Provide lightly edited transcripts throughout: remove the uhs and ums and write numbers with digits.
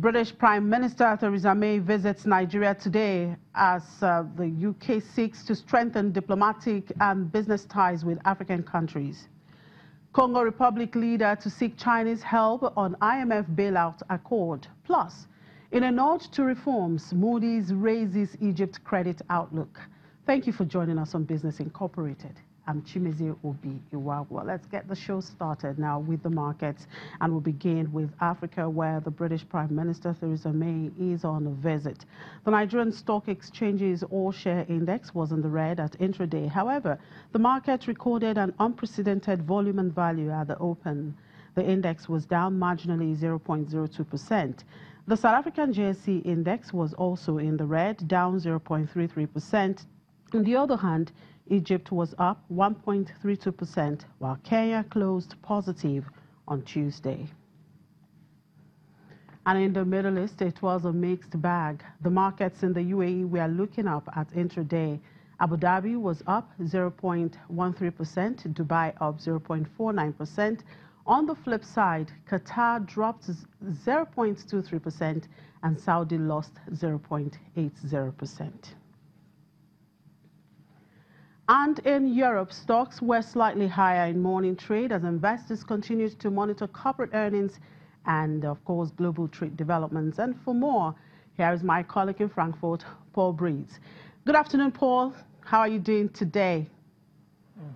British Prime Minister Theresa May visits Nigeria today as the UK seeks to strengthen diplomatic and business ties with African countries. Congo Republic leader to seek Chinese help on IMF bailout accord. Plus, in a nod to reforms, Moody's raises Egypt credit outlook. Thank you for joining us on Business Incorporated. I'm Chimezie Obi Iwagwa. Let's get the show started now with the markets, and we'll begin with Africa, where the British Prime Minister Theresa May is on a visit. The Nigerian Stock Exchange's all-share index was in the red at intraday. However, the market recorded an unprecedented volume and value at the open. The index was down marginally 0.02%. The South African JSE index was also in the red, down 0.33%. On the other hand, Egypt was up 1.32%, while Kenya closed positive on Tuesday. And in the Middle East, it was a mixed bag. The markets in the UAE were looking up at intraday. Abu Dhabi was up 0.13%, Dubai up 0.49%. On the flip side, Qatar dropped 0.23% and Saudi lost 0.80%. And in Europe, stocks were slightly higher in morning trade as investors continued to monitor corporate earnings and, of course, global trade developments. And for more, here is my colleague in Frankfurt, Paul Breeds. Good afternoon, Paul. How are you doing today?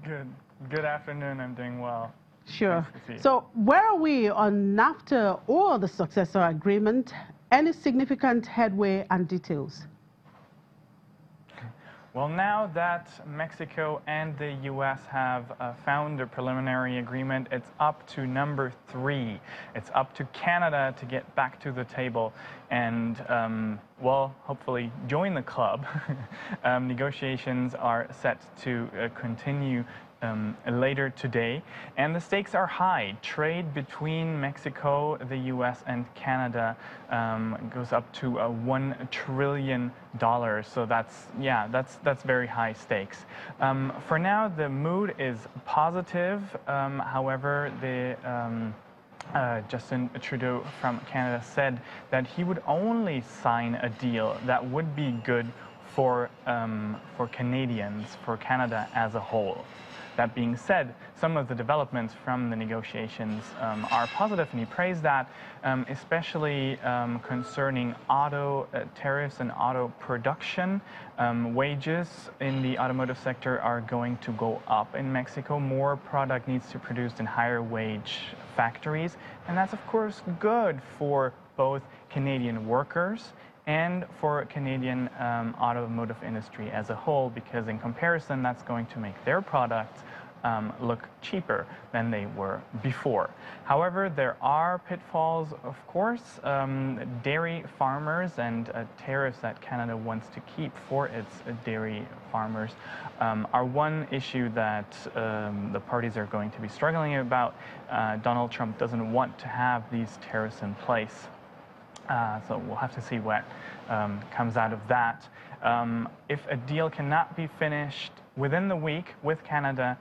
Good afternoon. I'm doing well. Sure. Nice So where are we on NAFTA or the successor agreement? Any significant headway and details? Well, now that Mexico and the U.S. have found a preliminary agreement, it's up to number 3. It's up to Canada to get back to the table and, well, hopefully join the club. Negotiations are set to continue later today, and the stakes are high. Trade between Mexico, the U.S., and Canada goes up to $1 trillion. So that's very high stakes. For now, the mood is positive. However, Justin Trudeau from Canada said that he would only sign a deal that would be good for Canadians, for Canada as a whole. That being said, some of the developments from the negotiations are positive, and he praised that, especially concerning auto tariffs and auto production. Wages in the automotive sector are going to go up in Mexico. More product needs to be produced in higher wage factories, and that's of course good for both Canadian workers and for Canadian automotive industry as a whole, because in comparison, that's going to make their products look cheaper than they were before. However, there are pitfalls, of course. Dairy farmers and tariffs that Canada wants to keep for its dairy farmers are one issue that the parties are going to be struggling about. Donald Trump doesn't want to have these tariffs in place. So we'll have to see what comes out of that. If a deal cannot be finished within the week with Canada,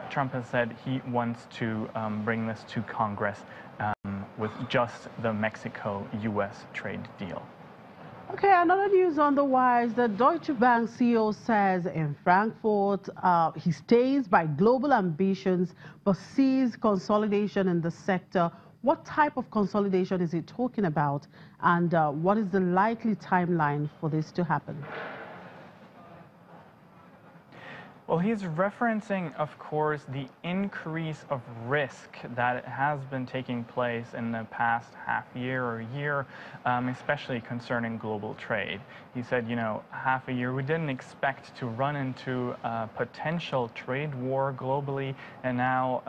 Trump has said he wants to bring this to Congress with just the Mexico-U.S. trade deal. Okay, another news on the wires. The Deutsche Bank CEO says in Frankfurt he stays by global ambitions but sees consolidation in the sector. What type of consolidation is he talking about, and what is the likely timeline for this to happen? Well, he's referencing, of course, the increase of risk that has been taking place in the past half year or year, especially concerning global trade. He said, you know, half a year, we didn't expect to run into a potential trade war globally, and now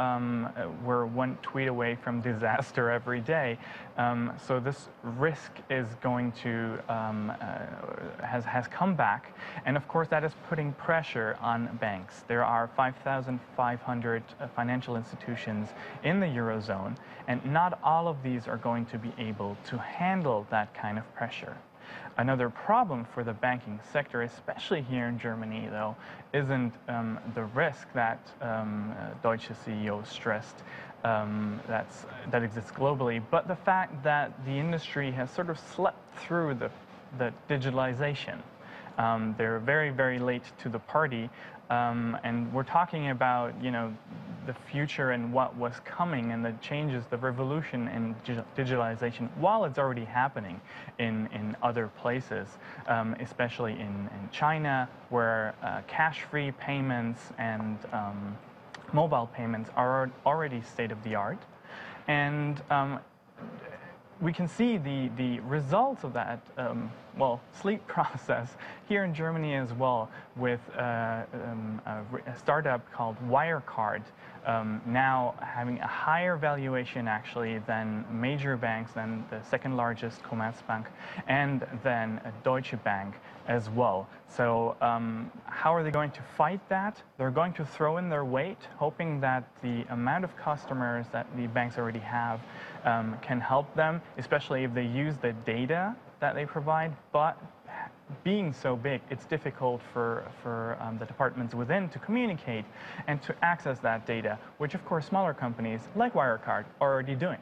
we're one tweet away from disaster every day. So this risk is going to, has come back, and of course that is putting pressure on banks. There are 5,500 financial institutions in the Eurozone, and not all of these are going to be able to handle that kind of pressure. Another problem for the banking sector, especially here in Germany, though, isn't the risk that Deutsche CEO stressed that exists globally, but the fact that the industry has sort of slept through the digitalization. They're very, very late to the party, and we're talking about, the future and what was coming and the changes, the revolution in digitalization, while it's already happening in other places, especially in China, where cash-free payments and mobile payments are already state-of-the-art. And we can see the results of that, sleep process here in Germany as well, with a startup called Wirecard, now having a higher valuation actually than major banks, than the second largest Commerzbank, and then Deutsche Bank as well. So how are they going to fight that? They're going to throw in their weight, hoping that the amount of customers that the banks already have can help them, especially if they use the data that they provide. But being so big, it's difficult for the departments within to communicate and to access that data, which of course smaller companies like Wirecard are already doing.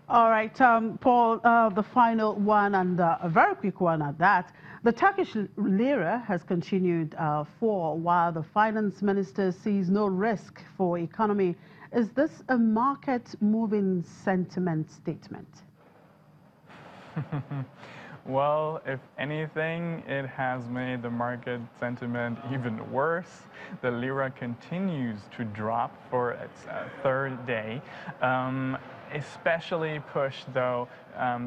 All right, Paul, the final one, and a very quick one at that. The Turkish lira has continued fall, while the finance minister sees no risk for economy. Is this a market-moving sentiment statement? Well, if anything, it has made the market sentiment even worse. The lira continues to drop for its third day, especially pushed, though,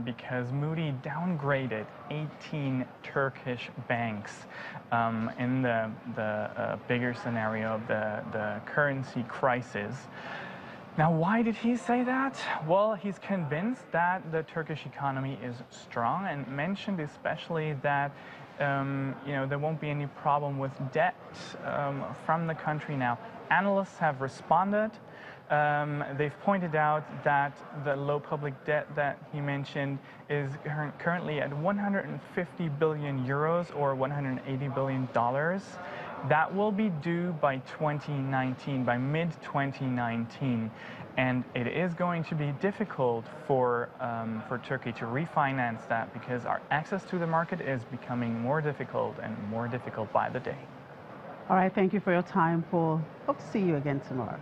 because Moody downgraded 18 Turkish banks in the bigger scenario of the currency crisis. Now, why did he say that? Well, he's convinced that the Turkish economy is strong, and mentioned especially that there won't be any problem with debt from the country. Now, analysts have responded. They've pointed out that the low public debt that he mentioned is currently at 150 billion euros or $180 billion. That will be due by 2019, by mid-2019. And it is going to be difficult for Turkey to refinance that, because our access to the market is becoming more difficult and more difficult by the day. All right, thank you for your time, Paul. Hope to see you again tomorrow.